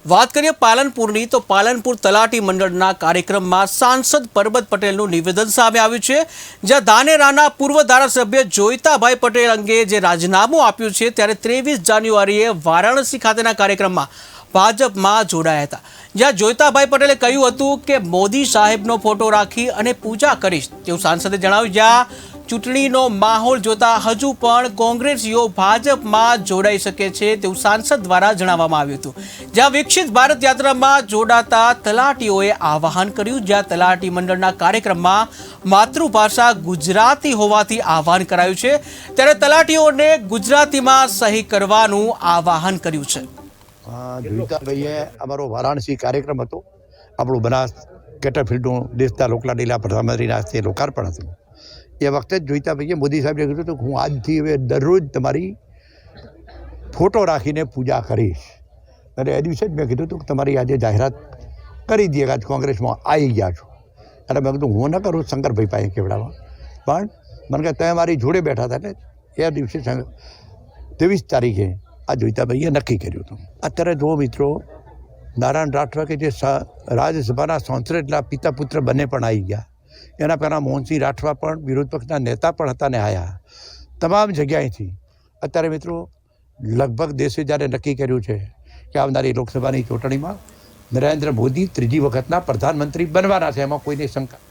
વાત કરીએ પાલનપુરની તો પાલનપુર તલાટી મંડળના કાર્યક્રમમાં સાંસદ પરબત પટેલનું નિવેદન સામે આવ્યું છે, જ્યાં ધાનેરાના પૂર્વ ધારાસભ્ય જોઈતાભાઈ પટેલ અંગે જે રાજીનામું આપ્યું છે ત્યારે 23 જાન્યુઆરીએ વારાણસી ખાતેના કાર્યક્રમમાં ભાજપમાં જોડાયા હતા, જ્યાં જોઈતાભાઈ પટેલે કહ્યું હતું કે મોદી સાહેબનો ફોટો રાખી અને પૂજા કરીશ તેવું સાંસદે જણાવ્યું, જ્યાં ચૂંટણીનો માહોલ જોતા હજુ પણ કોંગ્રેસીઓ ભાજપમાં જોડાઈ શકે છે તેવું સાંસદ દ્વારા જણાવવામાં આવ્યું હતું, જ્યાં વિકસિત ભારત યાત્રામાં જોડાતા તલાટીઓએ આહ્વાન કર્યું, જ્યાં તલાટી મંડળના કાર્યક્રમમાં માતૃભાષા ગુજરાતી હોવાથી આહ્વાન કરાયું છે, ત્યારે તલાટીઓને ગુજરાતીમાં સહી કરવાનું આહ્વાન કર્યું છે। જોઈતાભાઈએ અમારો વારાણસી કાર્યક્રમ હતો, આપણું બનાસ કેટરફિલ્ડનું દેશના લોકલાડીલા પ્રધાનમંત્રીના હસ્તે લોકાર્પણ હતું। એ વખતે જ જોઈતાભાઈએ મોદી સાહેબને કીધું હતું કે હું આજથી હવે દરરોજ તમારી ફોટો રાખીને પૂજા કરીશ, અને એ દિવસે જ મેં કીધું હતું કે તમારી આજે જાહેરાત કરી દઈએ કે આજ કોંગ્રેસમાં આવી ગયા છો, અને મેં કીધું હું ન કરું શંકરભાઈ પાસે કેવડાવવા, પણ મને કહે તમે મારી જોડે બેઠા હતા ને એ દિવસે 23 તારીખે આ જોઈતાભાઈએ નક્કી કર્યું હતું। અત્યારે જો મિત્રો નારાયણ રાઠવા કે જે રાજ્યસભાના સાંસદના પિતા પુત્ર બંને પણ આવી ગયા, એના પહેલાં મોહનસિંહ રાઠવા પણ વિરોધ પક્ષના નેતા પણ હતા ને આવ્યા, તમામ જગ્યાએથી અત્યારે મિત્રો લગભગ દેશે જ્યારે નક્કી કર્યું છે કે આવનારી લોકસભાની ચૂંટણીમાં નરેન્દ્ર મોદી ત્રીજી વખતના પ્રધાનમંત્રી બનવાના છે, એમાં કોઈની શંકા